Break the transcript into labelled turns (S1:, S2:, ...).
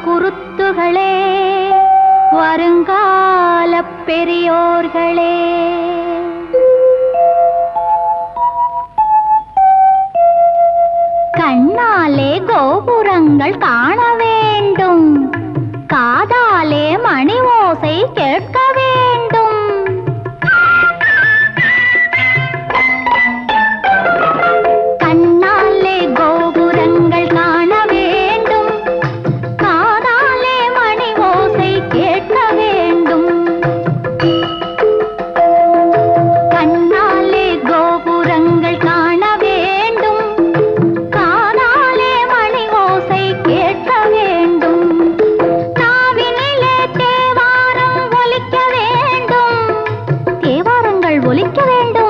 S1: குருத்துகளே, வருங்கால பெரியோர்களே, கண்ணாலே கோபுரங்கள் காண வேண்டும், காதாலே மணி ஓசை கேட்க வேண்டும். கண்ணாலே கோபுரங்கள் காண வேண்டும், காதாலே மணி ஓசை கேட்க வேண்டும். கண்ணாலே கோபுரங்கள் காண வேண்டும், காதாலே மணி ஓசை கேட்க வேண்டும். நாவினிலே தேவாரம் ஒலிக்க வேண்டும், தேவாரங்கள் ஒலிக்க வேண்டும்.